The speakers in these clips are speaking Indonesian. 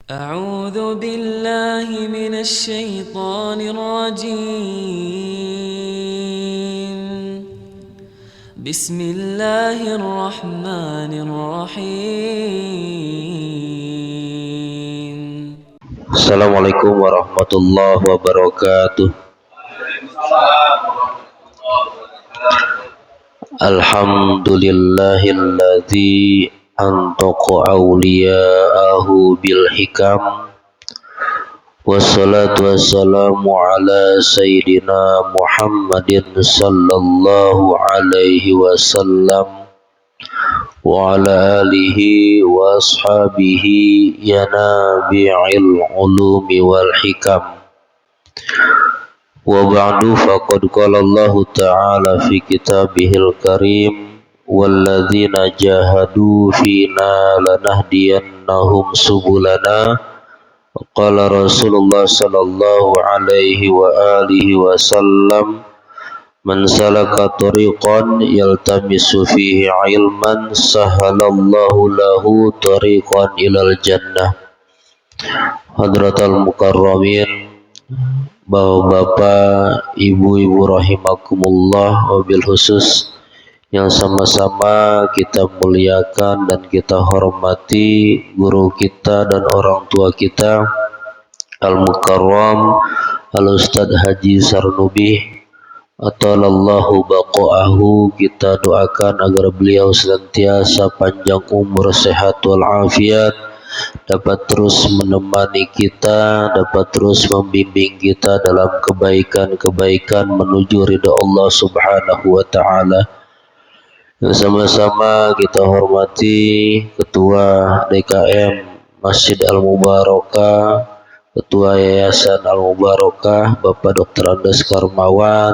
أعوذ بالله من الشيطان الرجيم. بسم الله الرحمن الرحيم. Assalamualaikum warahmatullahi wabarakatuh. Alhamdulillahilladzi antaqa awliya'ahu bil hikam. Wassalatu wassalamu ala sayyidina Muhammadin sallallahu alaihi wasallam wa ala alihi wa ashabihi ya nabi'il ulumi wal hikam. Wa ba'du faqad qala Allah ta'ala fi kitabihil karim walladzina jahadu fina lanahdiyannahum subulana. Qala Rasulullah sallallahu alaihi wa alihi wasallam man salaka tariqan yaltamisu fihi ilman sahalallahu lahu tariqan ilal jannah. Hadratal mukarramin, bapak-bapak, ibu-ibu rahimakumullah, wabil khusus yang sama-sama kita muliakan dan kita hormati guru kita dan orang tua kita Al-Mukarram Al-Ustadz Haji Sarnubi atalallahu baqa'ahu. Kita doakan agar beliau senantiasa panjang umur, sehat walafiat, dapat terus menemani kita, dapat terus membimbing kita dalam kebaikan-kebaikan menuju ridha Allah Subhanahu wa taala. Sama-sama kita hormati Ketua DKM Masjid Al-Mubarakah, Ketua Yayasan Al-Mubarakah, Bapak Dr. Andes Karmawan,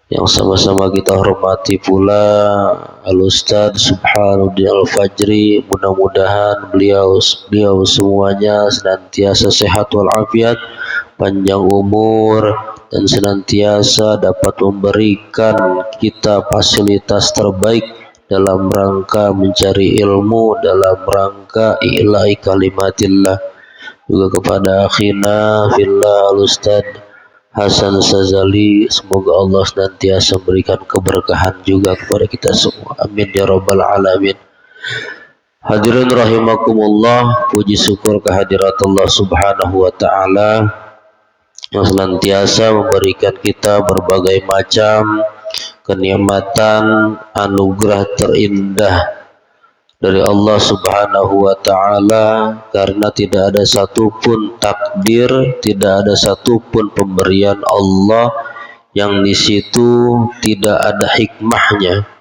yang sama-sama kita hormati pula Al-Ustadz Subhanuddin Al-Fajri. Mudah-mudahan beliau semuanya senantiasa sehat walafiat, panjang umur, dan senantiasa dapat memberikan kita fasilitas terbaik dalam rangka mencari ilmu, dalam rangka ilahi kalimatillah. Juga kepada akhina fillah Al-Ustadz Hasan Sazali, semoga Allah senantiasa memberikan keberkahan juga kepada kita semua. Amin ya rabbal alamin. Hadirin rahimakumullah, puji syukur kehadirat Allah Subhanahu wa taala yang senantiasa memberikan kita berbagai macam kenikmatan, anugerah terindah dari Allah Subhanahu wa taala, karena tidak ada satupun takdir, tidak ada satupun pemberian Allah yang di situ tidak ada hikmahnya.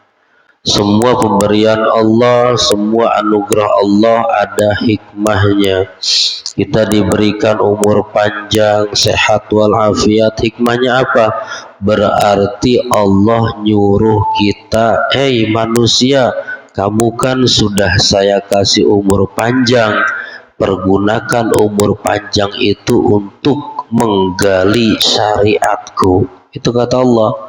Semua pemberian Allah, semua anugerah Allah ada hikmahnya. Kita diberikan umur panjang, sehat walafiat. Hikmahnya apa? Berarti Allah nyuruh kita, hei manusia, kamu kan sudah saya kasih umur panjang, pergunakan umur panjang itu untuk menggali syariatku. Itu kata Allah.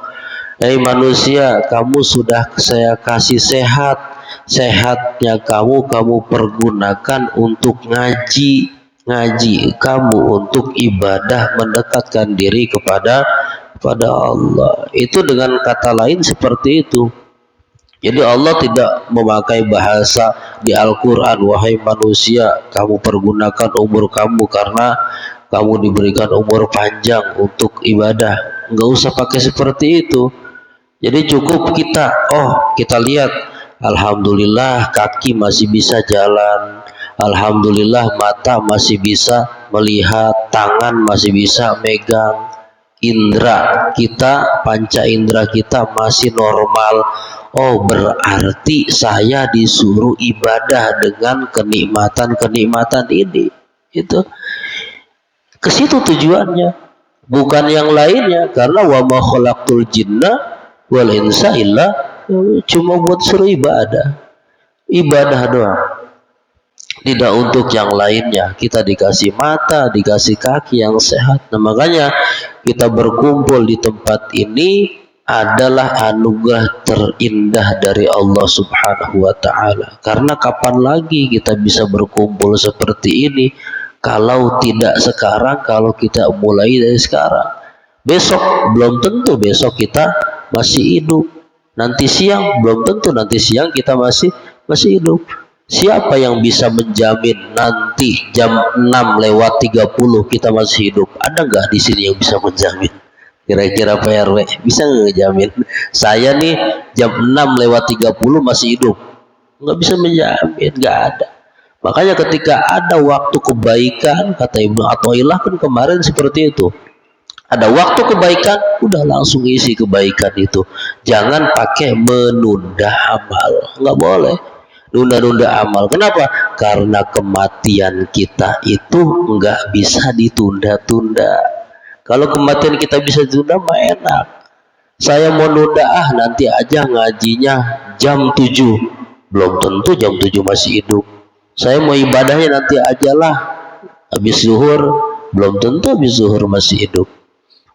Hei manusia, kamu sudah saya kasih sehat, sehatnya kamu pergunakan untuk ngaji kamu untuk ibadah, mendekatkan diri kepada Allah. Itu dengan kata lain seperti itu. Jadi Allah tidak memakai bahasa di Al-Quran, wahai manusia, kamu pergunakan umur kamu karena kamu diberikan umur panjang untuk ibadah. Enggak usah pakai seperti itu. Jadi cukup kita lihat, alhamdulillah kaki masih bisa jalan, alhamdulillah mata masih bisa melihat, tangan masih bisa megang, indra kita, panca indra kita masih normal. Oh, berarti saya disuruh ibadah dengan kenikmatan ini. Itu ke situ tujuannya, bukan yang lainnya. Karena wa ma khalaqtul jinna wal insa illa, cuma buat suruh ibadah doang, tidak untuk yang lainnya. Kita dikasih mata, dikasih kaki yang sehat. Nah, makanya kita berkumpul di tempat ini adalah anugerah terindah dari Allah Subhanahu wa taala. Karena kapan lagi kita bisa berkumpul seperti ini kalau tidak sekarang, kalau kita mulai dari sekarang. Besok belum tentu besok kita masih hidup. Nanti siang belum tentu nanti siang kita masih hidup. Siapa yang bisa menjamin nanti jam 6:30 kita masih hidup? Ada nggak di sini yang bisa menjamin? Kira-kira Pak RW bisa nggak ngejamin? Saya nih jam 6:30 masih hidup. Nggak bisa menjamin, nggak ada. Makanya ketika ada waktu kebaikan, kata Ibnu Athaillah kan kemarin seperti itu. Ada waktu kebaikan, udah langsung isi kebaikan itu. Jangan pakai menunda amal, nggak boleh. Nunda-nunda amal. Kenapa? Karena kematian kita itu nggak bisa ditunda-tunda. Kalau kematian kita bisa ditunda mah enak. Saya mau nunda nanti aja ngajinya jam 7. Belum tentu jam 7 masih hidup. Saya mau ibadahnya nanti ajalah habis zuhur. Belum tentu habis zuhur masih hidup.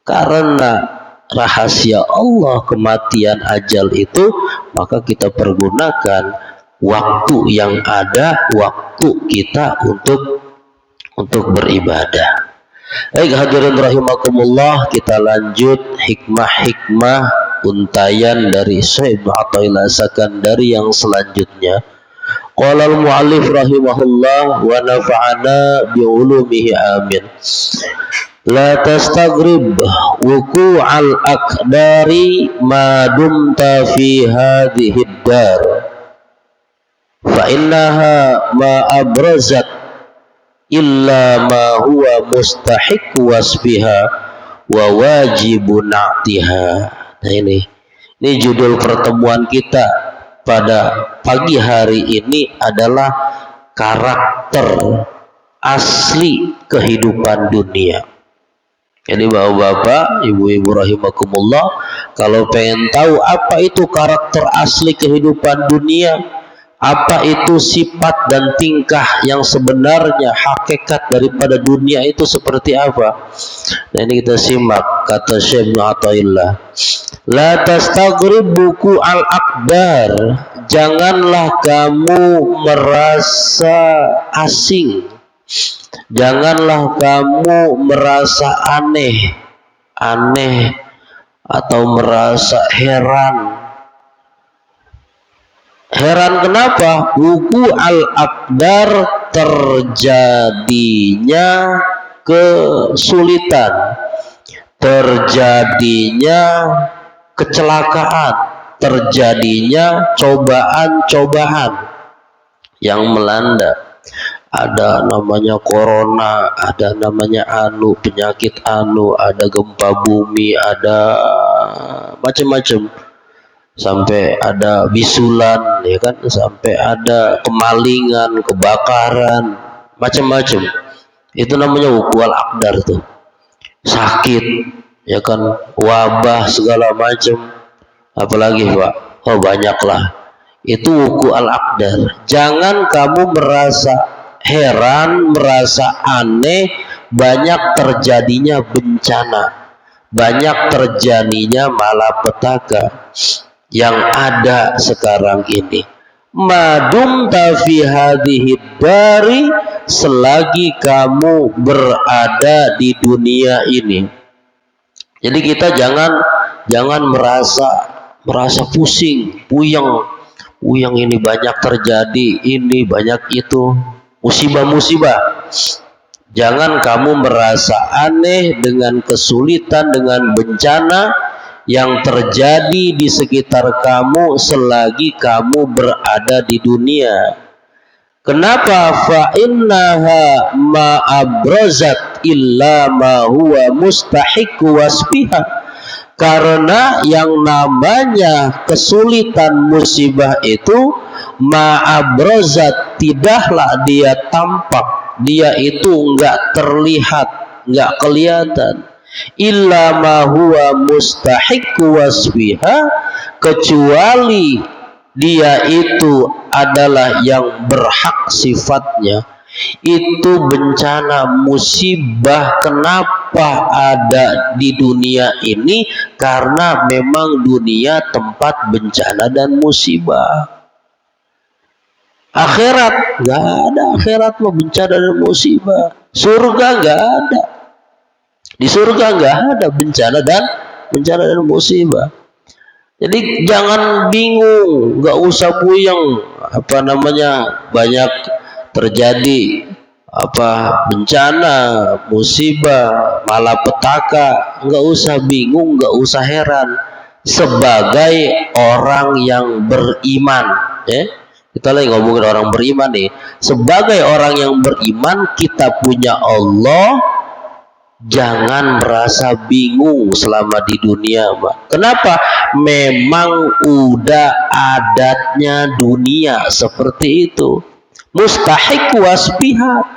Karena rahasia Allah kematian ajal itu, maka kita pergunakan waktu yang ada, waktu kita untuk beribadah. Baik hadirin rahimakumullah, kita lanjut hikmah-hikmah untayan dari Syekh Ibnu Athaillah Sakandari yang selanjutnya. Qala al-mu'allif rahimahullah wa nafa'ana bi ulumihi amin. La tastaghrib wuqu'al aqdari ma dumta fi hadhihi ad-dar. Fa innaha ma abrazat illa ma huwa mustahiq wasbiha wa wajibun na'tiha. Nah ini judul pertemuan kita pada pagi hari ini adalah karakter asli kehidupan dunia. Jadi bapak-bapak, ibu-ibu rahimakumullah, kalau pengen tahu apa itu karakter asli kehidupan dunia, apa itu sifat dan tingkah yang sebenarnya hakikat daripada dunia itu seperti apa? Nah ini kita simak kata Syekh Ibnu Athaillah. La tastaghrib buku al-aqdar. Janganlah kamu merasa asing. Janganlah kamu merasa aneh atau merasa heran. Heran kenapa? Wuku al-aqdar, terjadinya kesulitan, terjadinya kecelakaan, terjadinya cobaan-cobaan yang melanda. Ada namanya corona, ada namanya penyakit ada gempa bumi, ada macam-macam. Sampai ada bisulan, ya kan, sampai ada kemalingan, kebakaran, macam-macam. Itu namanya wuku'al aqdar tuh. Sakit, ya kan, wabah segala macam. Apalagi Pak? Oh banyaklah. Itu wuku'al aqdar. Jangan kamu merasa heran, merasa aneh, banyak terjadinya bencana, banyak terjadinya malapetaka yang ada sekarang ini. Madum fi hadhihi dari, selagi kamu berada di dunia ini. Jadi kita jangan merasa pusing, puyeng ini banyak terjadi, ini banyak itu, musibah-musibah. Jangan kamu merasa aneh dengan kesulitan, dengan bencana yang terjadi di sekitar kamu selagi kamu berada di dunia. Kenapa? Fa innaha ma abrazat illa ma huwa mustahiq wasbiha. Karena yang namanya kesulitan musibah itu ma'abrozat, tidaklah dia tampak, dia itu enggak terlihat, enggak kelihatan. Illa ma huwa mustahiq wasbiha, kecuali dia itu adalah yang berhak sifatnya, Itu bencana musibah kenapa ada di dunia ini? Karena memang dunia tempat bencana dan musibah. Akhirat nggak ada, akhirat mah bencana dan musibah. Surga nggak ada, di surga nggak ada bencana dan musibah. Jadi jangan bingung, nggak usah buyang, banyak terjadi bencana, musibah, malapetaka, nggak usah bingung, nggak usah heran. Sebagai orang yang beriman, kita lagi ngomongin orang beriman nih. Sebagai orang yang beriman, kita punya Allah. Jangan merasa bingung selama di dunia, Pak. Kenapa? Memang udah adatnya dunia seperti itu. Mustahik wasfiha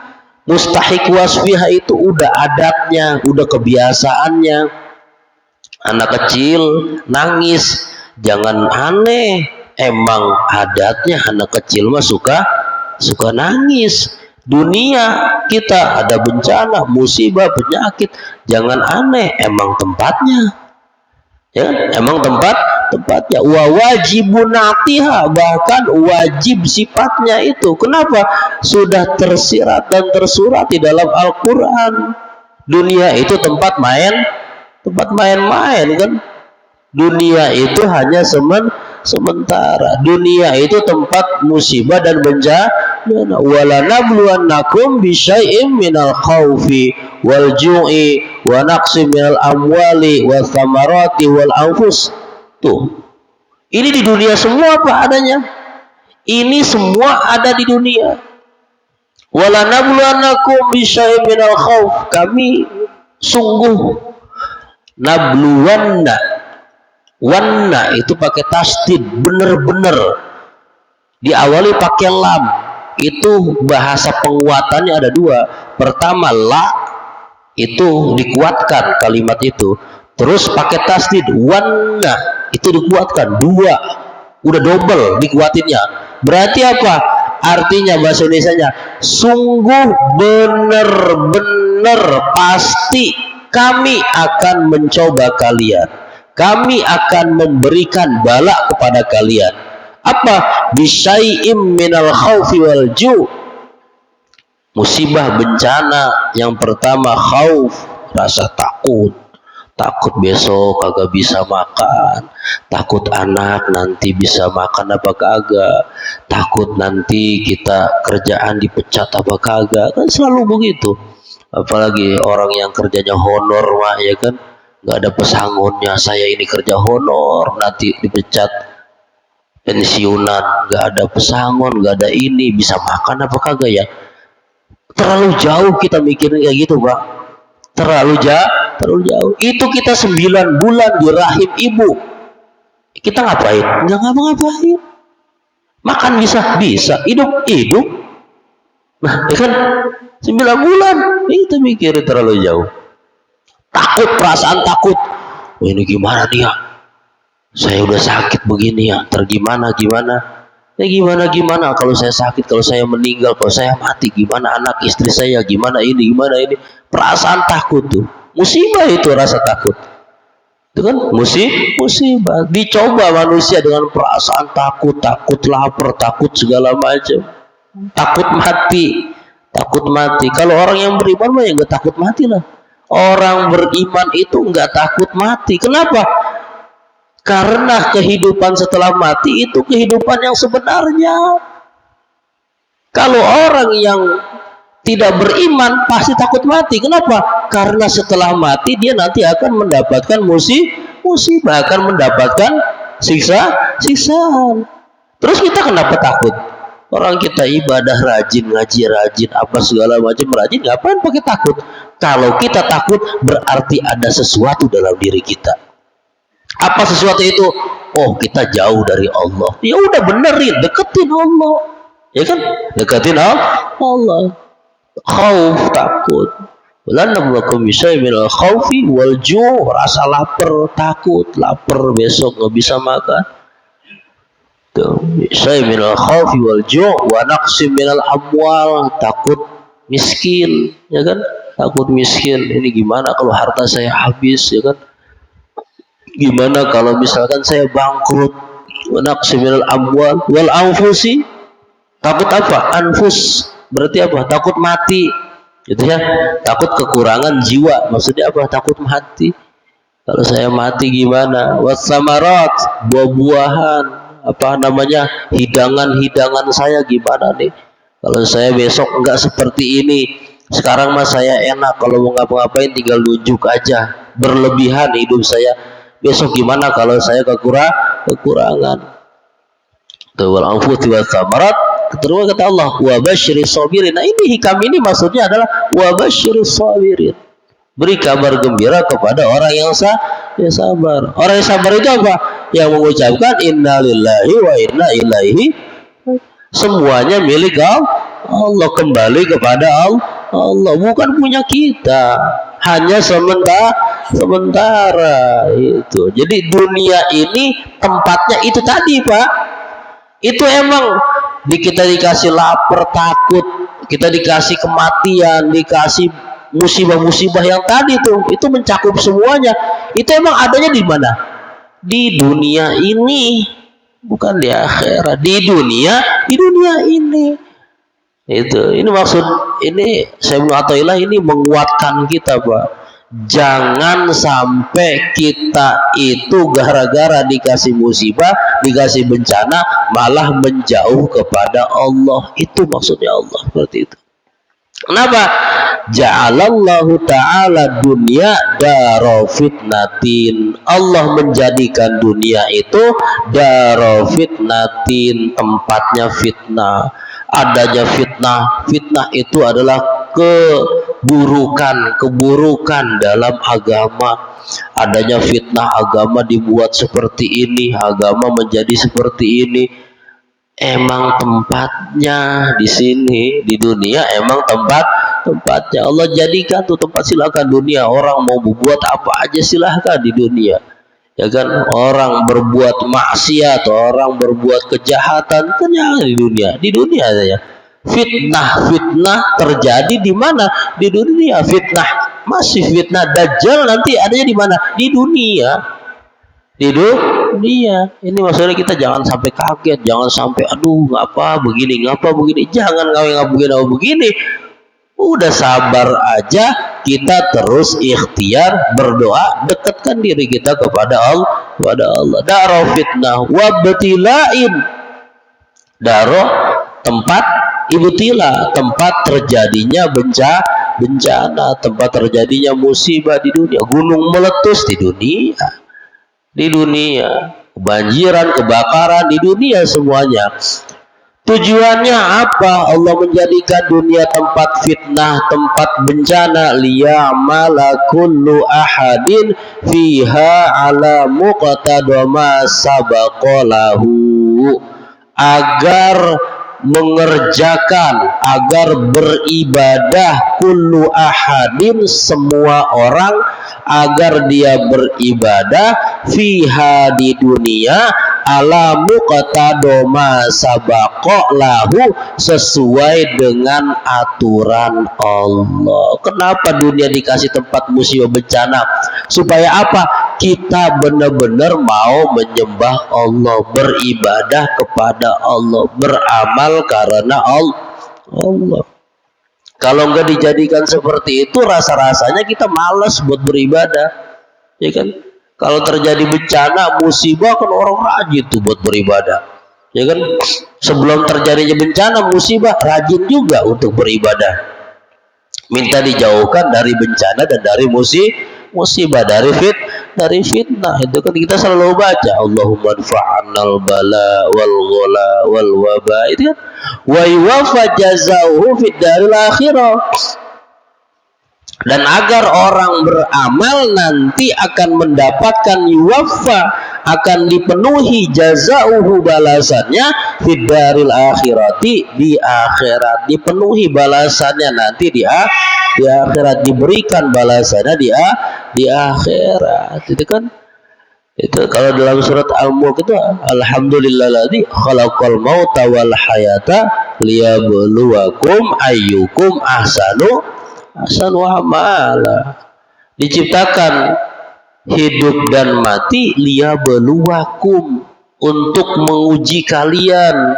itu udah adatnya, udah kebiasaannya. Anak kecil nangis, jangan aneh. Emang adatnya anak kecil mah suka nangis. Dunia kita ada bencana, musibah, penyakit, jangan aneh, emang tempatnya. Ya, emang tempatnya. Wa wajibun atiha, bahkan wajib sifatnya itu. Kenapa? Sudah tersirat dan tersurat di dalam Al-Qur'an. Dunia itu tempat main-main kan. Dunia itu hanya sementara. Dunia itu tempat musibah dan bencana. Wala nabluwannakum bisyai'im minal khaufi wal ju'i wa naqsim minal amwali wa thamarati wal anfus. Tuh. Ini di dunia semua apa adanya. Ini semua ada di dunia. Wala nabluwannakum bisyai'im minal khauf. Kami sungguh nabluwanna. Wanna itu pakai tasdid, bener-bener diawali pakai lam. Itu bahasa penguatannya ada dua. Pertama la, itu dikuatkan kalimat itu. Terus pakai tasdid, wanna itu dikuatkan dua, udah double dikuatinnya. Berarti apa? Artinya bahasa Indonesianya, sungguh bener-bener pasti kami akan mencoba kalian. Kami akan memberikan bala kepada kalian. Apa? Bisyai'im minal khaufi wal ju'. Musibah bencana yang pertama khauf, rasa takut. Takut besok kagak bisa makan, takut anak nanti bisa makan apa kagak, takut nanti kita kerjaan dipecat apa kagak, kan selalu begitu. Apalagi orang yang kerjanya honor mah, ya kan, nggak ada pesangonnya, saya ini kerja honor nanti dipecat pensiunan, nggak ada pesangon, nggak ada ini, bisa makan apa kagak ya. Terlalu jauh kita mikirin kayak gitu, Pak. Terlalu jauh. Itu kita 9 bulan di rahim ibu, kita ngapain? Nggak ngapa-ngapain. Makan bisa, hidup. Nah, ya kan, 9 bulan itu mikirin terlalu jauh. Takut, perasaan takut. Oh, ini gimana dia? Saya udah sakit begini ya, gimana? Ya gimana kalau saya sakit, kalau saya meninggal, kalau saya mati, gimana anak istri saya, gimana ini. Perasaan takut tuh. Musibah itu rasa takut. Itu kan musibah. Dicoba manusia dengan perasaan takut lapar, takut segala macam. Takut mati. Kalau orang yang beriman mah ya nggak takut mati lah. Orang beriman itu nggak takut mati. Kenapa? Karena kehidupan setelah mati itu kehidupan yang sebenarnya. Kalau orang yang tidak beriman pasti takut mati. Kenapa? Karena setelah mati dia nanti akan mendapatkan musibah, akan mendapatkan siksaan. Terus kita kenapa takut? Orang kita ibadah rajin, ngaji rajin, apa segala macam rajin, ngapain pakai takut? Kalau kita takut berarti ada sesuatu dalam diri kita. Apa sesuatu itu? Oh, kita jauh dari Allah. Ya udah benerin, deketin Allah. Ya kan? Deketin Allah. Khauf, takut. Walanabluwakum bisyai'in minal khaufi wal ju', rasa lapar, takut, lapar besok nggak bisa makan. Saya minal khawfi wal ju' wa naqsim minal amwal, takut miskin, ya kan? Takut miskin. Ini gimana kalau harta saya habis, ya kan? Gimana kalau misalkan saya bangkrut? Wa naqsim minal amwal wal anfusi. Takut apa? Anfus berarti apa? Takut mati. Gitu ya. Takut kekurangan jiwa. Maksudnya apa? Takut mati. Kalau saya mati gimana? Wasamarat, buah-buahan, apa namanya, hidangan-hidangan saya gimana nih? Kalau saya besok enggak seperti ini. Sekarang mah saya enak, kalau mau ngapa-ngapain tinggal nunjuk aja. Berlebihan hidup saya. Besok gimana kalau saya kekurangan? Wal anfusi wasamarat. Terus kata Allah, wa basyiris sabirin. Nah, ini hikam ini maksudnya adalah wa basyiris sabirin. Beri kabar gembira kepada orang yang sabar. Orang yang sabar itu apa? Yang mengucapkan innalillahi wa inna ilaihi. Semuanya milik Allah, kembali kepada Allah, bukan punya kita. Hanya sementara itu. Jadi dunia ini tempatnya itu tadi, Pak. Itu emang kita dikasih lapar, takut, kita dikasih kematian, dikasih musibah-musibah yang tadi tuh, itu mencakup semuanya. Itu emang adanya di mana? Di dunia ini, bukan di akhirat. Di dunia ini. Ini maksud, ini saya Athaillah ini menguatkan kita, Pak. Jangan sampai kita itu gara-gara dikasih musibah, dikasih bencana, malah menjauh kepada Allah. Itu maksudnya Allah seperti itu. Kenapa? Ja'alallahu ta'ala dunya daro fitnatin. Allah menjadikan dunia itu daro fitnatin, tempatnya fitnah. Adanya fitnah itu adalah keburukan dalam agama. Adanya fitnah, agama dibuat seperti ini, agama menjadi seperti ini. Emang tempatnya di sini, di dunia, emang tempatnya Allah jadikan tuh tempat. Silakan dunia, orang mau berbuat apa aja silahkan di dunia, ya kan? Orang berbuat maksiat, orang berbuat kejahatan, kan ya di dunia saja. Fitnah terjadi di mana? Di dunia. Fitnah, masih fitnah Dajjal nanti adanya di mana? Di dunia. Di dunia. Ini maksudnya kita jangan sampai kaget, jangan sampai aduh ngapa begini, jangan ngapa begini. Udah sabar aja, kita terus ikhtiar berdoa, dekatkan diri kita kepada Allah. Daro fitnah wabtilain. Daro tempat ibtila, tempat terjadinya bencana, tempat terjadinya musibah di dunia. Gunung meletus di dunia, kebanjiran, kebakaran di dunia semuanya. Tujuannya apa? Allah menjadikan dunia tempat fitnah, tempat bencana. Liya'mala kullu ahadin fiha ala muqtada ma sabaqalahu. Agar mengerjakan, agar beribadah kullu ahadin, semua orang, agar dia beribadah fiha di dunia ala muqtada ma sabaqa lahu, sesuai dengan aturan Allah. Kenapa dunia dikasih tempat musibah bencana? Supaya apa? Kita benar-benar mau menyembah Allah, beribadah kepada Allah, beramal karena Allah. Kalau enggak dijadikan seperti itu, rasa-rasanya kita malas buat beribadah, ya kan? Kalau terjadi bencana, musibah, kan orang rajin tuh buat beribadah, ya kan? Sebelum terjadinya bencana, musibah, rajin juga untuk beribadah. Minta dijauhkan dari bencana dan dari musibah, dari fitnah. Itu kan kita selalu baca Allahumma anfa'nal bala wal ghala wal waba, itu kan, wa yuwaffa jazaohu fid daril akhirah. Dan agar orang beramal nanti akan mendapatkan yuwaffa, akan dipenuhi jazauhu, balasannya fid daril akhirati, di akhirat, dipenuhi balasannya nanti di akhirat, diberikan balasannya di akhirat. Itu kan Itu kalau dalam surat Al-Mulk itu alhamdulillahilladzi khalaqal mauta wal hayata liyabluwakum ayyukum ahsanu amala. Diciptakan hidup dan mati liyabluwakum, untuk menguji kalian,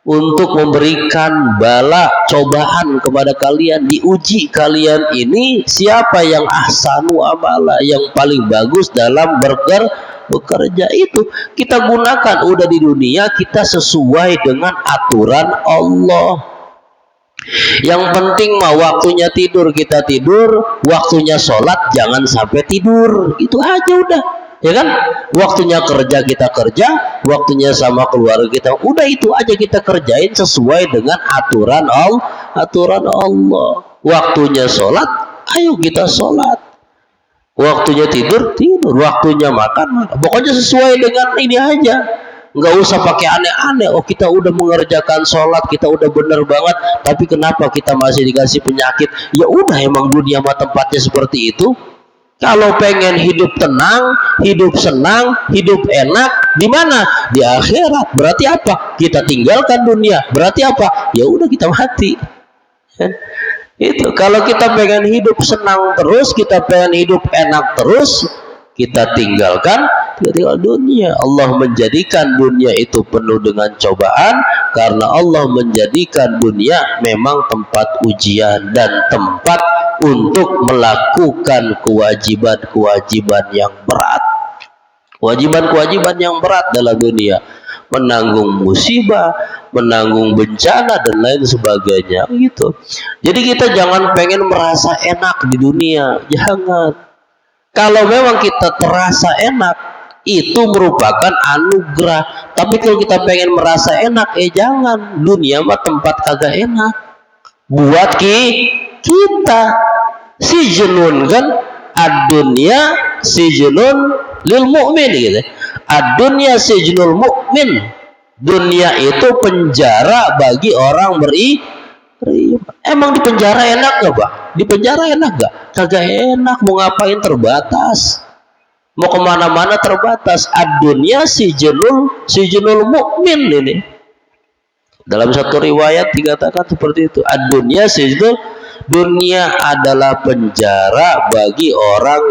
untuk memberikan bala cobaan kepada kalian, diuji kalian ini siapa yang ahsanu amala, yang paling bagus dalam bekerja. Itu kita gunakan udah di dunia, kita sesuai dengan aturan Allah. Yang penting mah waktunya tidur kita tidur, waktunya sholat jangan sampai tidur, itu aja udah. Ya kan, waktunya kerja kita kerja, waktunya sama keluarga kita, udah itu aja kita kerjain sesuai dengan aturan Allah. Waktunya sholat, ayo kita sholat. Waktunya tidur, waktunya makan. Pokoknya sesuai dengan ini aja, nggak usah pakai aneh-aneh. Oh, kita udah mengerjakan sholat, kita udah bener banget, tapi kenapa kita masih dikasih penyakit? Ya udah, emang dunia mah tempatnya seperti itu. Kalau pengen hidup tenang, hidup senang, hidup enak, di mana? Di akhirat. Berarti apa? Kita tinggalkan dunia. Berarti apa? Ya udah, kita mati. Itu kalau kita pengen hidup senang terus, kita pengen hidup enak terus, kita tinggal dunia. Allah menjadikan dunia itu penuh dengan cobaan, karena Allah menjadikan dunia memang tempat ujian dan tempat untuk melakukan kewajiban-kewajiban yang berat. Kewajiban-kewajiban yang berat dalam dunia, menanggung musibah, menanggung bencana dan lain sebagainya gitu. Jadi kita jangan pengen merasa enak di dunia, jangan. Kalau memang kita terasa enak, itu merupakan anugerah. Tapi kalau kita pengen merasa enak, jangan. Dunia mah tempat kagak enak buat kita. Sijnun kan, ad-dunya sijnun lil mu'min gitu. Ad-dunya sijnul mu'min. Dunia itu penjara bagi orang beriman. Emang di penjara enak gak, Pak? Di penjara enak gak? Kagak enak. Mau ngapain terbatas, mau kemana-mana terbatas. Ad-dunya sijnul mu'min ini. Dalam satu riwayat dikatakan seperti itu. Ad-dunya sijnul, dunia adalah penjara bagi orang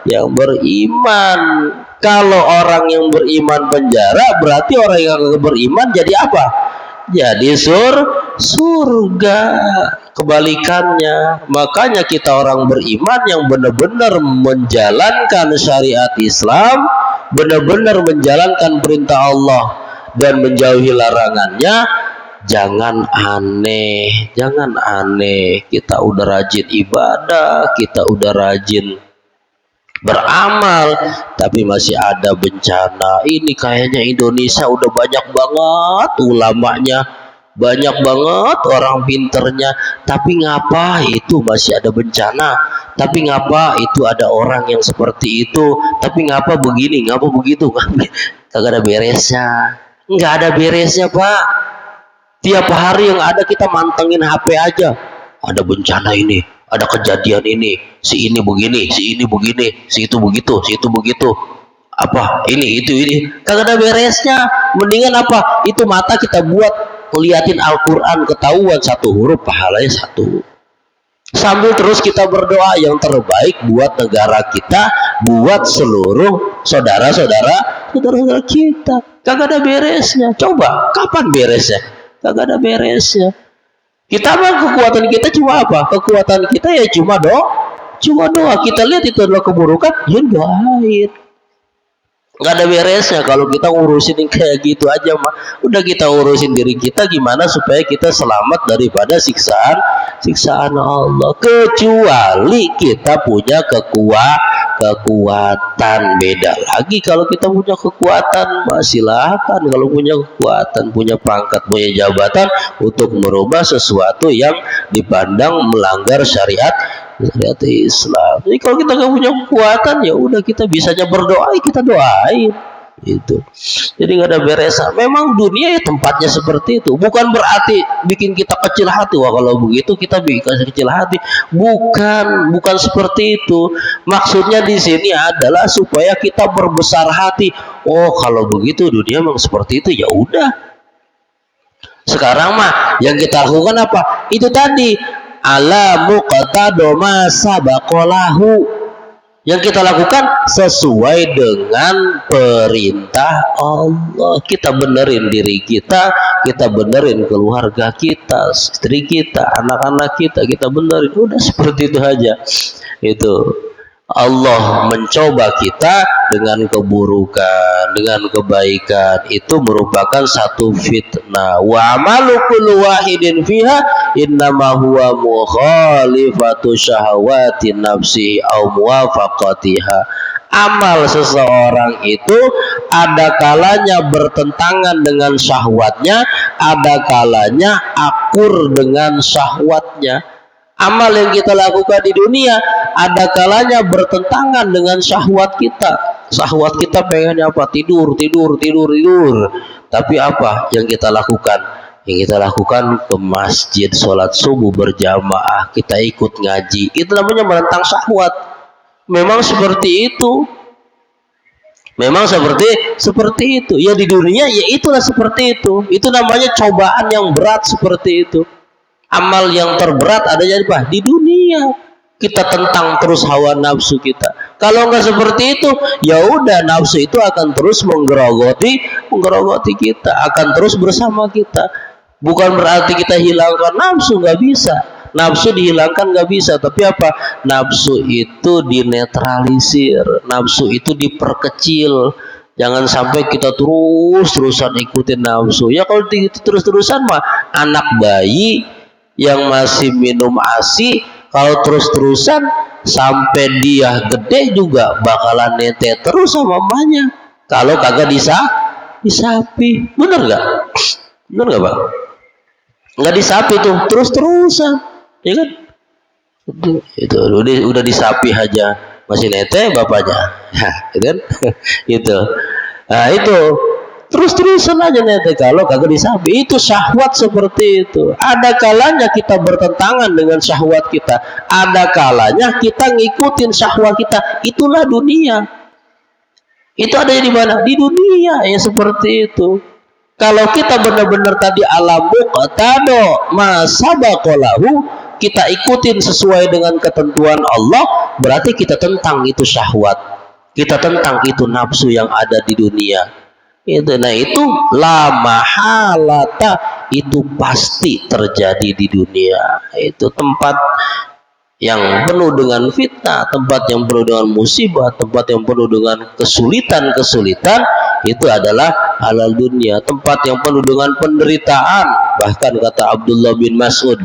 yang beriman. Kalau orang yang beriman penjara, berarti orang yang beriman jadi apa? Jadi surga. Kebalikannya, makanya kita orang beriman yang benar-benar menjalankan syariat Islam, benar-benar menjalankan perintah Allah dan menjauhi larangannya, jangan aneh. Kita udah rajin ibadah, kita udah rajin beramal, tapi masih ada bencana. Ini kayaknya Indonesia udah banyak banget ulamanya, banyak banget orang pinternya, tapi ngapa itu masih ada bencana? Tapi ngapa itu ada orang yang seperti itu? Tapi ngapa begini, ngapa begitu? Kagak ada beresnya. Nggak ada beresnya, Pak. Tiap hari yang ada kita mantengin HP aja. Ada bencana ini, ada kejadian ini, si ini begini, si ini begini, si itu begitu, si itu begitu. Apa? Ini, itu, ini. Kagak ada beresnya. Mendingan apa? Itu mata kita buat liatin Al-Quran, ketahuan satu huruf, pahalanya satu. Sambil terus kita berdoa yang terbaik buat negara kita, buat seluruh saudara-saudara kita. Kagak ada beresnya. Coba, kapan beresnya? Kagak ada beresnya. Kita mah kekuatan kita cuma apa? Kekuatan kita ya cuma doa. Kita lihat itu adalah keburukan, ya doain. Nggak ada beresnya kalau kita urusin kayak gitu aja mah. Udah kita urusin diri kita gimana supaya kita selamat daripada siksaan Allah. Kecuali kita punya kekuatan. Beda lagi kalau kita punya kekuatan, silahkan. Kalau punya kekuatan, punya pangkat, punya jabatan untuk merubah sesuatu yang dipandang melanggar syariat Islam. Jadi kalau kita nggak punya kekuatan, ya udah kita bisanya berdoa, kita doain. itu. Jadi nggak ada beresan. Memang dunia ya tempatnya seperti itu. Bukan berarti bikin kita kecil hati. Wah kalau begitu kita bikin kecil hati. Bukan seperti itu. Maksudnya di sini adalah supaya kita berbesar hati. Oh kalau begitu dunia memang seperti itu, ya udah. Sekarang mah yang kita lakukan apa? Itu tadi ala muqtado ma sabaqalahu. Yang kita lakukan sesuai dengan perintah Allah. Kita benerin diri kita benerin keluarga kita, istri kita, anak-anak kita benerin. Udah seperti itu aja. Itu Allah mencoba kita dengan keburukan, dengan kebaikan, itu merupakan satu fitnah. Wa amalu kullu wahidin fiha innama huwa mukhalifatu syahawati nafsi au muwafaqatiha. Amal seseorang itu ada kalanya bertentangan dengan syahwatnya, ada kalanya akur dengan syahwatnya. Amal yang kita lakukan di dunia ada kalanya bertentangan dengan syahwat kita. Syahwat kita pengennya apa? Tidur. Tapi apa yang kita lakukan? Yang kita lakukan ke masjid, sholat subuh berjamaah, kita ikut ngaji. Itu namanya menentang syahwat. Memang seperti itu. Memang seperti itu. Ya di dunia ya itulah seperti itu. Itu namanya cobaan yang berat seperti itu. Amal yang terberat adanya di dunia. Kita tentang terus hawa nafsu kita. Kalau nggak seperti itu, ya udah nafsu itu akan terus menggerogoti kita, akan terus bersama kita. Bukan berarti kita hilangkan nafsu, nggak bisa. Nafsu dihilangkan nggak bisa, tapi apa? Nafsu itu dinetralisir, nafsu itu diperkecil. Jangan sampai kita terus-terusan ikutin nafsu. Ya kalau terus-terusan mah anak bayi yang masih minum ASI, kalau terus-terusan sampai dia gede juga bakalan nete terus sama mamanya. Kalau kagak disapi, bener nggak? Bener nggak bang? Nggak disapi tuh terus-terusan, ya kan? Itu udah disapi aja masih nete bapaknya, ya kan? Itu, nah itu. Terus-terusan aja nanti kalau kagak disapi. Itu syahwat seperti itu. Ada kalanya kita bertentangan dengan syahwat kita, ada kalanya kita ngikutin syahwat kita. Itulah dunia. Itu ada di mana? Di dunia ya seperti itu. Kalau kita benar-benar tadi alam muqtado ma sabaqalahu, kita ikutin sesuai dengan ketentuan Allah, berarti kita tentang itu syahwat, kita tentang itu nafsu yang ada di dunia. Nah itu la mahalata, itu pasti terjadi di dunia. Itu tempat yang penuh dengan fitnah, tempat yang penuh dengan musibah, tempat yang penuh dengan kesulitan. Itu adalah halal dunia, tempat yang penuh dengan penderitaan. Bahkan kata Abdullah bin Mas'ud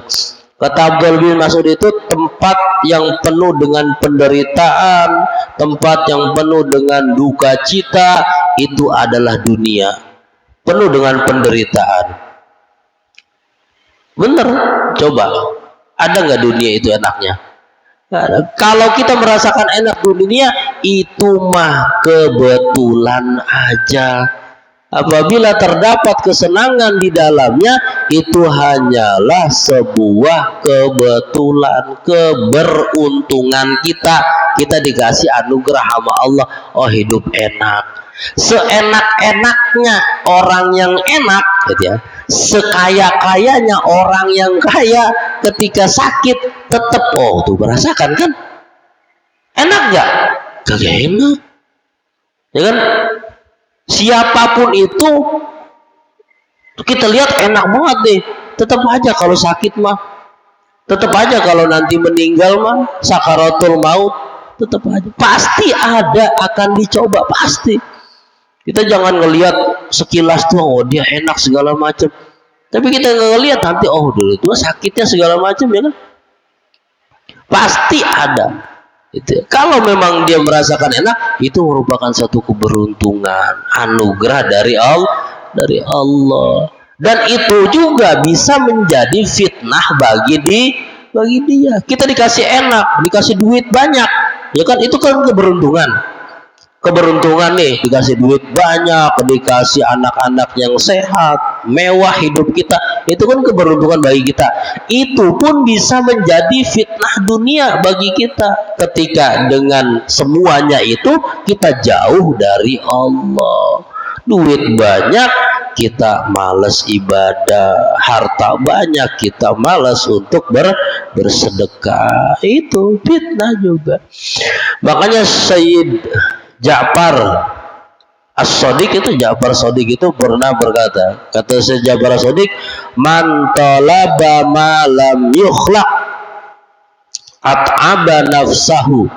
itu tempat yang penuh dengan penderitaan, tempat yang penuh dengan duka cita. Itu adalah dunia, penuh dengan penderitaan. Bener, coba ada nggak dunia itu enaknya? Kalau kita merasakan enak di dunia, itu mah kebetulan aja. Apabila terdapat kesenangan di dalamnya, itu hanyalah sebuah kebetulan, keberuntungan kita dikasih anugerah sama Allah. Oh hidup enak, seenak-enaknya orang yang enak, gitu ya. Sekaya-kayanya orang yang kaya, ketika sakit tetap tuh merasakan kan? Enak nggak? Kagak enak, ya kan? Siapapun itu kita lihat enak banget deh, tetap aja kalau sakit mah, tetap aja kalau nanti meninggal mah, sakaratul maut, tetap aja pasti ada, akan dicoba pasti. Kita jangan ngelihat sekilas tuh dia enak segala macam, tapi kita ngelihat nanti dulu tuh sakitnya segala macam, ya kan? Pasti ada. Itu. Kalau memang dia merasakan enak, itu merupakan satu keberuntungan, anugerah dari Allah. Dan itu juga bisa menjadi fitnah bagi dia. Kita dikasih enak, dikasih duit banyak, ya kan? Itu kan keberuntungan. keberuntungan nih, dikasih duit banyak, dikasih anak-anak yang sehat, mewah hidup kita, itu kan keberuntungan bagi kita. Itu pun bisa menjadi fitnah dunia bagi kita ketika dengan semuanya itu kita jauh dari Allah. Duit banyak kita malas ibadah, harta banyak kita malas untuk bersedekah, itu fitnah juga. Makanya Sayyid Ja'far As-Shadiq itu, Ja'far Shadiq itu pernah berkata, kata Sayyid Ja'far As-Shadiq, man talaba ma lam yukhlaq at'aba nafsahu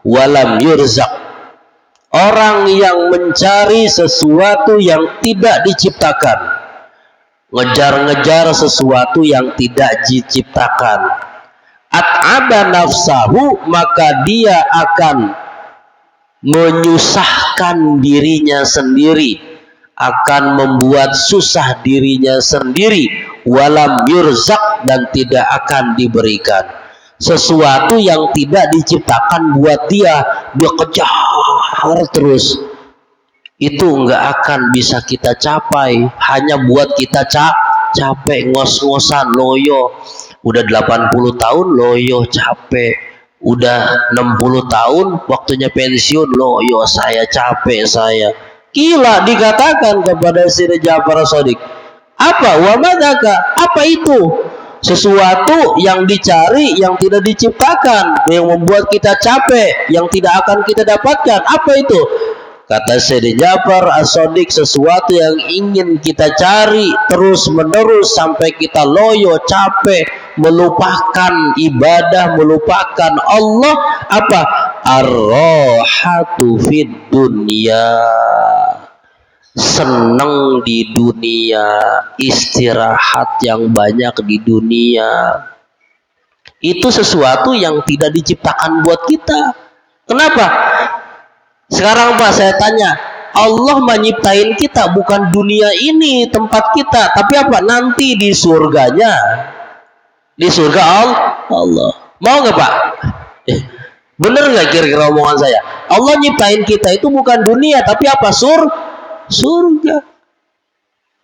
walam yurzaq. Orang yang mencari sesuatu yang tidak diciptakan, ngejar-ngejar sesuatu yang tidak diciptakan, at'aba nafsahu, maka dia akan menyusahkan dirinya sendiri, akan membuat susah dirinya sendiri, walam yurzak, dan tidak akan diberikan sesuatu yang tidak diciptakan buat dia kejar terus. Itu nggak akan bisa kita capai, hanya buat kita capek, ngos-ngosan, loyo. Udah 80 tahun loyo, capek. Udah 60 tahun waktunya pensiun, loyo, saya capek saya. Gila dikatakan kepada Sayyid Ja'far As-Shadiq. Apa? Wa madaka? Apa itu? Sesuatu yang dicari yang tidak diciptakan, yang membuat kita capek, yang tidak akan kita dapatkan. Apa itu? Kata Sayyid Ja'far As-Shadiq, sesuatu yang ingin kita cari terus menerus sampai kita loyo, capek, melupakan ibadah, melupakan Allah. Apa? Ar-rahatu fid dunya, senang di dunia, istirahat yang banyak di dunia. Itu sesuatu yang tidak diciptakan buat kita. Kenapa? Sekarang Pak saya tanya, Allah menyiptain kita bukan dunia ini tempat kita, tapi apa? Nanti di surganya, di surga Allah. Mau nggak Pak? Bener nggak kira-kira omongan saya? Allah nyiptain kita itu bukan dunia, tapi apa? Surga.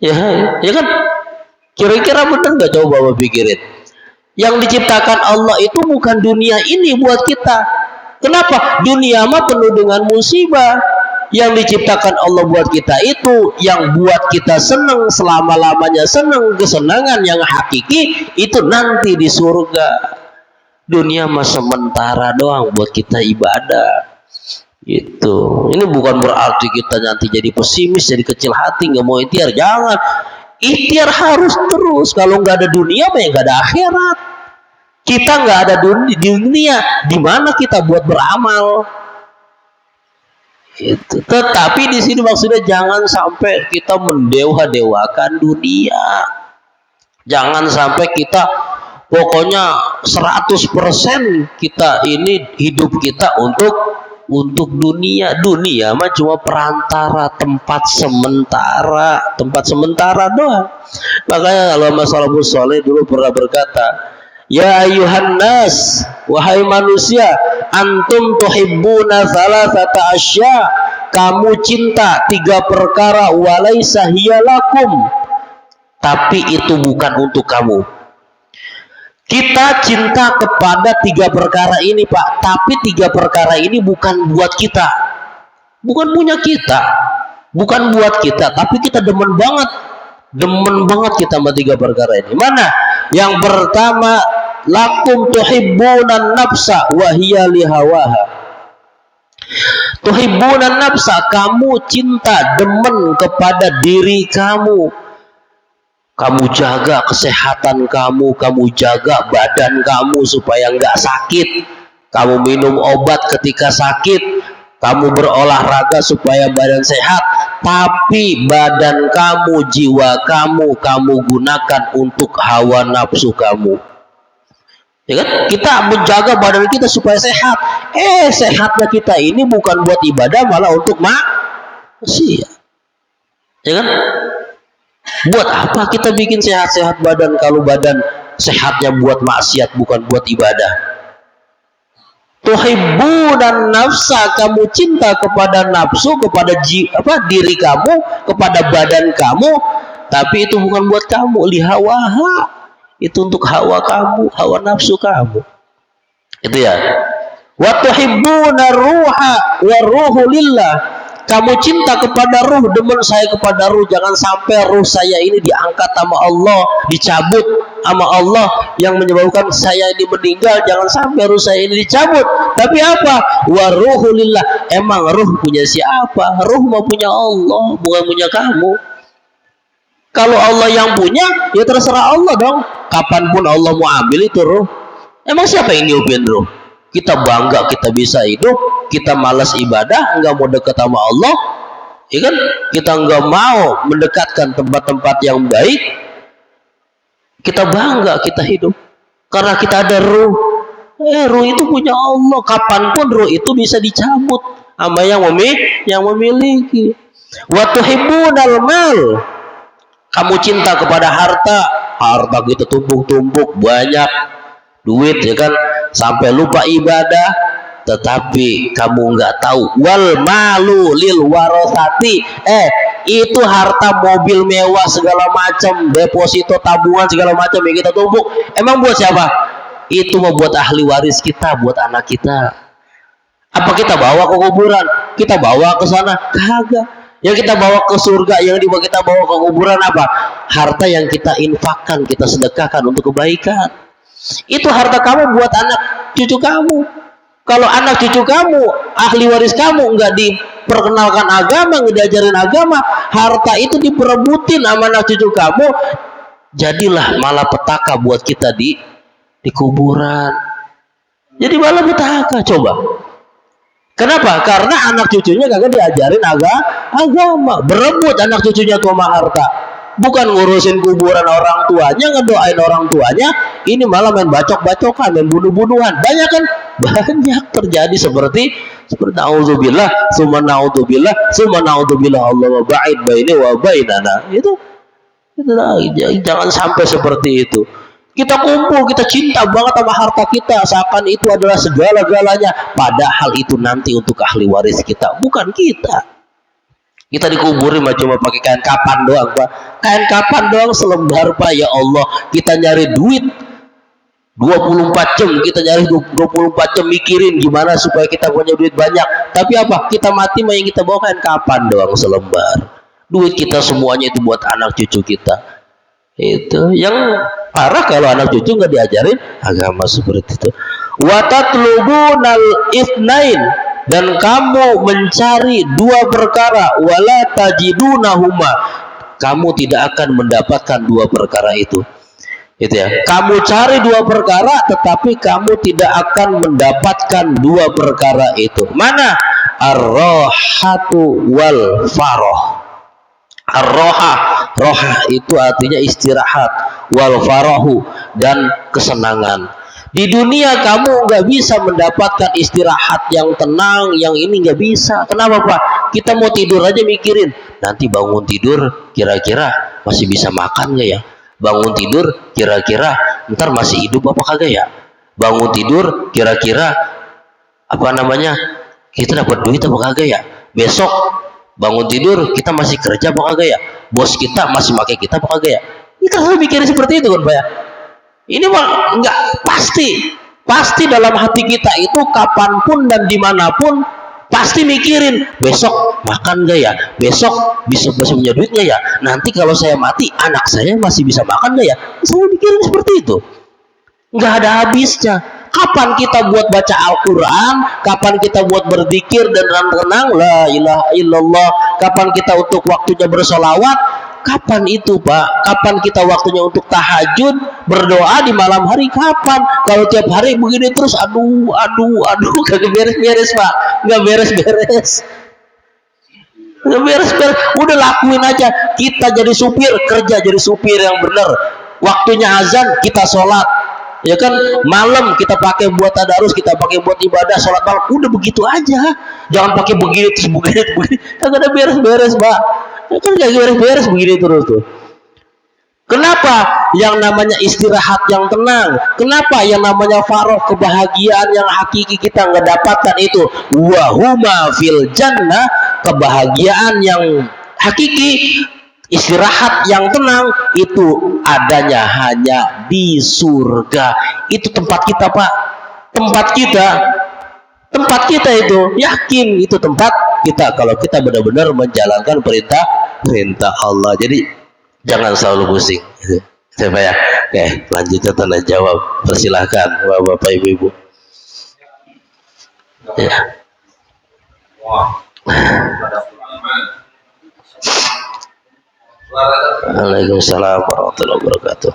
Ya kan? Kira-kira bener nggak? Coba Bapak pikirin. Yang diciptakan Allah itu bukan dunia ini buat kita. Kenapa? Dunia mah penuh dengan musibah. Yang diciptakan Allah buat kita itu yang buat kita senang, selama-lamanya senang, kesenangan yang hakiki itu nanti di surga. Dunia mah sementara doang buat kita ibadah. Itu. Ini bukan berarti kita nanti jadi pesimis, jadi kecil hati, nggak mau ikhtiar. Jangan. Ikhtiar harus terus. Kalau nggak ada dunia mah ya nggak ada akhirat. Kita nggak ada dunia, di mana kita buat beramal? Itu. Tetapi di sini maksudnya jangan sampai kita mendewa-dewakan dunia. Jangan sampai kita pokoknya 100% kita ini hidup kita untuk dunia. Dunia mah cuma perantara, tempat sementara doang. Makanya kalau Salafus Saleh dulu pernah berkata, ya ayuhan nas, wahai manusia, antum tuhibbuna thalathata asya, kamu cinta 3 perkara, walaysa hiya lakum, tapi itu bukan untuk kamu. Kita cinta kepada 3 perkara ini Pak, tapi 3 perkara ini bukan buat kita, bukan punya kita, bukan buat kita, tapi kita demen banget kita sama 3 perkara ini. Mana? Yang pertama, lakum tuhibbunan nafsa wa hiya lihawaha. Tuhibbunan nafsa, kamu cinta, demen kepada diri kamu. Kamu jaga kesehatan kamu jaga badan kamu supaya nggak sakit. Kamu minum obat ketika sakit, kamu berolahraga supaya badan sehat. Tapi badan kamu, jiwa kamu gunakan untuk hawa nafsu kamu. Ya kan? Kita menjaga badan kita supaya sehat. Sehatnya kita ini bukan buat ibadah, malah untuk maksiat. Ya kan? Buat apa kita bikin sehat-sehat badan kalau badan sehatnya buat maksiat, bukan buat ibadah? tuhibbunan nafsa, kamu cinta kepada nafsu, kepada diri kamu, kepada badan kamu, tapi itu bukan buat kamu, lihawaha, itu untuk hawa kamu, hawa nafsu kamu. Itu ya. Wa tuhibbuna ruha wa ruhu lillah, kamu cinta kepada ruh, demen saya kepada ruh, jangan sampai ruh saya ini diangkat sama Allah, dicabut sama Allah yang menyebabkan saya ini meninggal, jangan sampai ruh saya ini dicabut. Tapi apa? Wa ruhu lillah, emang ruh punya siapa? Ruh mau punya Allah, bukan punya kamu. Kalau Allah yang punya, ya terserah Allah dong. Kapanpun Allah mau ambil itu ruh. Emang siapa yang nyupin ruh? Kita bangga kita bisa hidup, kita malas ibadah, enggak mau dekat sama Allah, ya kan? Kita enggak mau mendekatkan tempat-tempat yang baik, kita bangga kita hidup karena kita ada ruh. Ruh itu punya Allah, kapanpun ruh itu bisa dicabut sama yang memiliki. Wa tuhibbunal mal, kamu cinta kepada harta, harta kita tumpuk-tumpuk banyak, duit ya kan, sampai lupa ibadah. Tetapi kamu nggak tahu, wal malu lil warosati, itu harta mobil mewah segala macam, deposito tabungan segala macam yang kita tumpuk, emang buat siapa? Itu mau buat ahli waris kita, buat anak kita. Apa kita bawa ke kuburan? Kita bawa ke sana? Kagak. Yang kita bawa ke surga, yang kita bawa ke kuburan apa? Harta yang kita infakkan, kita sedekahkan untuk kebaikan. Itu harta kamu buat anak cucu kamu. Kalau anak cucu kamu, ahli waris kamu, nggak diperkenalkan agama, nggak diajarin agama, harta itu diperebutin sama anak cucu kamu, jadilah malapetaka buat kita di kuburan. Jadi malapetaka, coba. Kenapa? Karena anak cucunya kagak diajarin agama, berebut anak cucunya tuh sama harta. Bukan ngurusin kuburan orang tuanya, ngedoain orang tuanya, ini malah main bacok-bacokan, main bunuh-bunuhan. Banyak kan? Banyak terjadi seperti naudzubillah, summa naudzubillah, Allah wa ba'id baini wa bainana. Itu jangan sampai seperti itu. Kita kumpul, kita cinta banget sama harta kita, seakan itu adalah segala-galanya, padahal itu nanti untuk ahli waris kita, bukan kita. Kita dikuburin cuma pakai kain kapan doang, Pak. Kain kapan doang selembar, Pak. Ya Allah, kita nyari duit 24 jam, kita nyari 24 jam mikirin gimana supaya kita punya duit banyak. Tapi apa? Kita mati mah yang kita bawa kain kapan doang selembar. Duit kita semuanya itu buat anak cucu kita. Itu yang parah kalau anak cucu nggak diajarin agama seperti itu. Wa tatlubunal itsnain, dan kamu mencari dua perkara, wala tajidunahuma, kamu tidak akan mendapatkan dua perkara itu ya. Kamu cari dua perkara, tetapi kamu tidak akan mendapatkan dua perkara itu. Mana? Ar-rohatu wal faroh. Roha itu artinya istirahat, wal farahu, dan kesenangan. Di dunia kamu nggak bisa mendapatkan istirahat yang tenang, yang ini nggak bisa. Kenapa, Pak? Kita mau tidur aja mikirin, nanti bangun tidur kira-kira masih bisa makan nggak ya? Bangun tidur kira-kira ntar masih hidup apa kagak ya? Bangun tidur kira-kira kita dapat duit apa kagak ya? Besok bangun tidur kita masih kerja apa kagak ya? Bos kita masih pakai kita apa kagak ya? Kita harus mikirin seperti itu kan, Pak ya? Ini mah enggak pasti dalam hati kita itu kapanpun dan dimanapun pasti mikirin, besok makan gak ya, besok bisa punya duit gak ya, nanti kalau saya mati anak saya masih bisa makan gak ya. Saya mikirin seperti itu, nggak ada habisnya. Kapan kita buat baca Al-Quran, kapan kita buat berzikir dan renang la ilaha illallah, kapan kita untuk waktunya bersolawat, kapan itu, Pak? Kapan kita waktunya untuk tahajud, berdoa di malam hari, kapan? Kalau tiap hari begini terus, aduh, kagak beres-beres, Pak. Nggak beres-beres. Udah lakuin aja. Kita jadi supir, kerja jadi supir yang benar. Waktunya azan, kita sholat. Ya kan, malam kita pakai buat tadarus, kita pakai buat ibadah, sholat malam. Udah begitu aja. Jangan pakai begini terus begini. Kagak ada beres-beres, Pak. Kan gak beres-beres begini terus tuh. Kenapa yang namanya istirahat yang tenang? Kenapa yang namanya faroh, kebahagiaan yang hakiki kita nggak dapatkan itu? Wahuma fil jannah, kebahagiaan yang hakiki, istirahat yang tenang itu adanya hanya di surga. Itu tempat kita, Pak. Tempat kita itu, yakin itu tempat kita kalau kita benar-benar menjalankan perintah Allah. Jadi jangan selalu pusing. Siapa ya? Oke, lanjutnya tanya jawab. Persilahkan Bapak Ibu. Ya. Waalaikumsalam warahmatullahi wabarakatuh.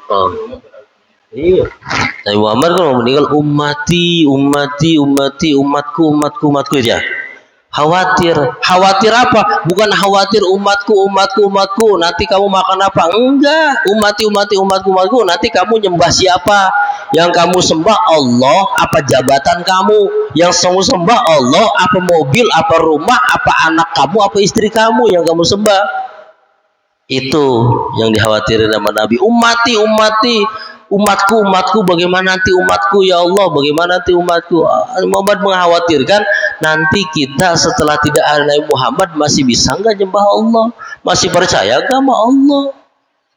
Oh. Iya. Nabi Muhammad kan meninggal umatku ya. Khawatir apa? Bukan khawatir umatku. Nanti kamu makan apa? Enggak. Umatku. Nanti kamu nyembah siapa? Yang kamu sembah Allah apa jabatan kamu? Yang kamu sembah Allah apa mobil, apa rumah, apa anak kamu, apa istri kamu yang kamu sembah? Itu yang dikhawatirin sama Nabi. Umatku, bagaimana nanti umatku ya Allah, bagaimana nanti umatku? Muhammad mengkhawatirkan nanti kita setelah tidak ada Nabi Muhammad masih bisa nggak nyembah Allah, masih percaya nggak sama Allah?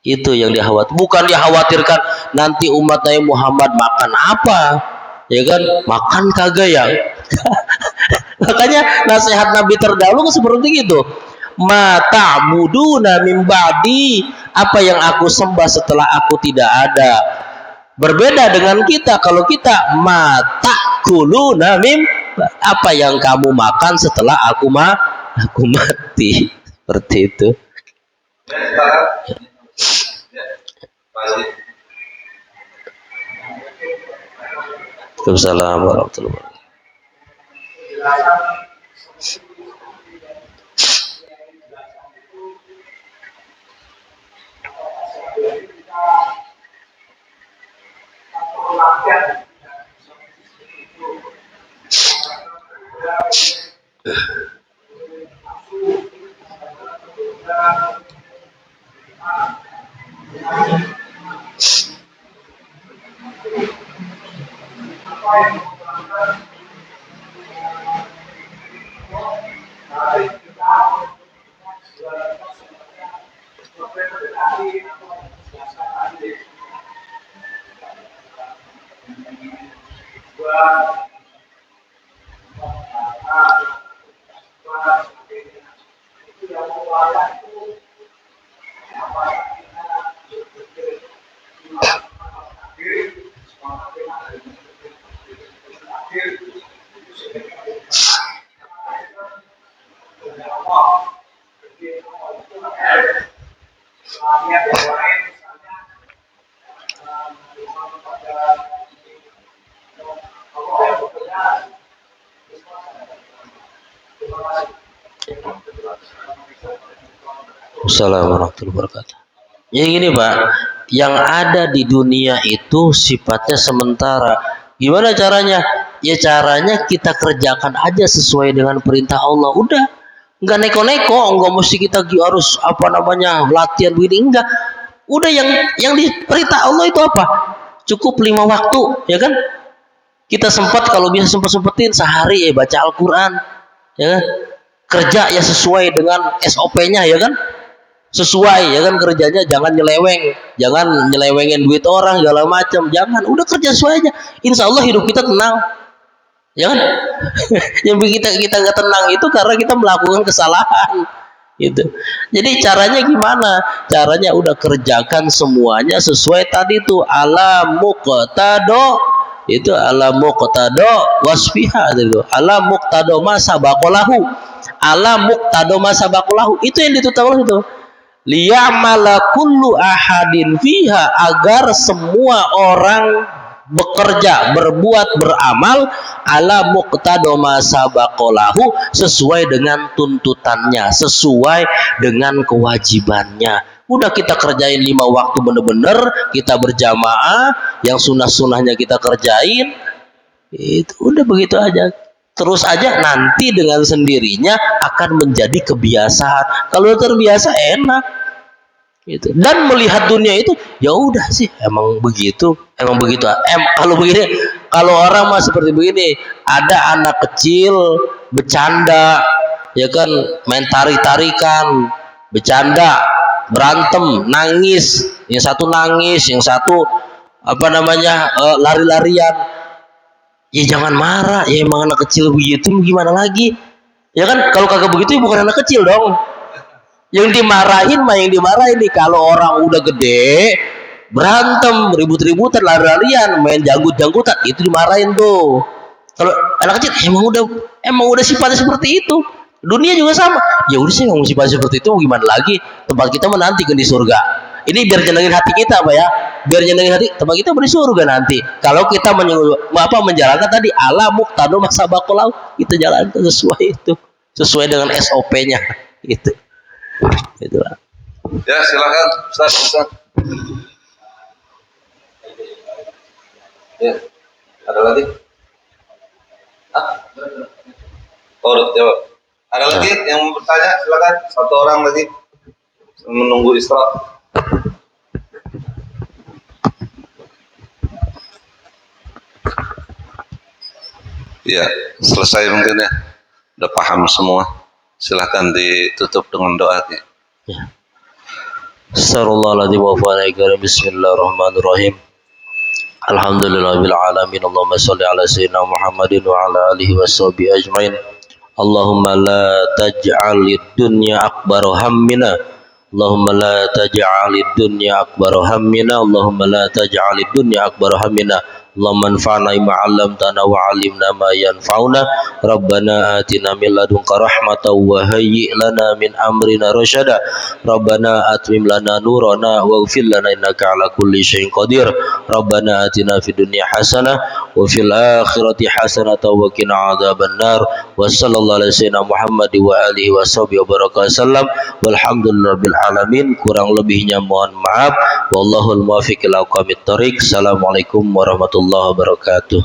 Itu yang dikhawatirkan. Bukan dikhawatirkan nanti umat Nabi Muhammad makan apa, ya kan? Makan kagak ya? Makanya nasihat Nabi terdahulu seperti itu. Mata ta'buduna min ba'di, apa yang aku sembah setelah aku tidak ada. Berbeda dengan kita, kalau kita mata kuluna mim, apa yang kamu makan setelah aku mati. Seperti itu. Waalaikumsalam warahmatullahi wabarakatuh. Assalamualaikum warahmatullahi wabarakatuh. Ya gini Pak, yang ada di dunia itu sifatnya sementara. Gimana caranya? Ya caranya kita kerjakan aja sesuai dengan perintah Allah. Udah, nggak neko-neko, nggak mesti kita harus latihan begini, enggak. Udah yang di perintah Allah itu apa? Cukup 5 waktu, ya kan? Kita kalau bisa sempetin sehari baca Al-Quran, ya kan? Kerja ya sesuai dengan SOP-nya, ya kan? Sesuai, ya kan, kerjanya jangan nyelewengin duit orang segala macam, jangan, udah kerja sesuai aja, insya Allah hidup kita tenang, ya kan? Yang bikin kita nggak tenang itu karena kita melakukan kesalahan gitu. Jadi caranya gimana? Caranya udah kerjakan semuanya sesuai tadi tuh ala muqtado, itu ala muqtado wasfiha, itu ala muqtado masabakolahu, itu yang ditutup Allah itu. Liya'mala kullu ahadin fiha, agar semua orang bekerja, berbuat, beramal ala muqtada ma sabaqalahu, sesuai dengan tuntutannya, sesuai dengan kewajibannya. Udah kita kerjain 5 waktu bener-bener, kita berjamaah, yang sunnah-sunnahnya kita kerjain, itu udah begitu aja. Terus aja, nanti dengan sendirinya akan menjadi kebiasaan. Kalau terbiasa enak. Gitu. Dan melihat dunia itu, ya udah sih, emang begitu. Kalau begini, kalau orang mah seperti begini, ada anak kecil bercanda, ya kan, main tarik-tarikan, bercanda, berantem, nangis, yang satu nangis, yang satu lari-larian. Ya jangan marah, ya emang anak kecil begitu, gimana lagi? Ya kan, kalau kagak begitu ya bukan anak kecil dong. Yang dimarahin nih, kalau orang udah gede, berantem, ribut-ributan, lari-larian, main janggut-janggutan, itu dimarahin tuh. Kalau anak kecil emang udah sifatnya seperti itu. Dunia juga sama. Ya udah sih, emang sifatnya seperti itu, gimana lagi? Tempat kita menanti di surga. Ini biar nyenengin hati kita, Pak ya. Biar nyenengin hati, tempat kita di surga nanti. Kalau kita menjalankan tadi ala muqtada ma sabaqalahu, kita jalankan sesuai dengan SOP-nya gitu. Itulah. Ya, silakan Ustaz. Ya, ada lagi? Udah jawab. Ada lagi yang mau bertanya? Silakan. Satu orang lagi menunggu istirahat. Ya, selesai mungkin ya. Udah paham semua. Silahkan ditutup dengan doa. Ya. Assalamualaikum warahmatullahi wabarakatuh. Bismillahirrahmanirrahim. Alhamdulillahirabbil alamin. Allahumma shalli ala sayyidina Muhammadin wa ala alihi washabihi ajmain. Allahumma la taj'alid dunya akbar hammina. Allahumma la taj'alid dunya akbar hammina. Allahumma la taj'alid dunya akbar hammina. Allahumma anfa'na bima 'allamtana wa 'allimna ma yanfa'una. Rabbana atina min ladunka rahmatan wa hayyi' lana min amrina rasyada. Rabbana atmim lana nurana waghfir lana innaka 'ala kulli syai'in qadir. Rabbana atina fid dunya hasanah wa fil akhirati hasanah wa qina adzabannar. Wa sallallahu alaihi wasallam Muhammad wa alihi washabihi wasallam. Walhamdulillahirabbil alamin. Kurang lebihnya mohon maaf. Wallahul muwaffiq ila aqwamit thoriq. Assalamualaikum warahmatullahi wabarakatuh.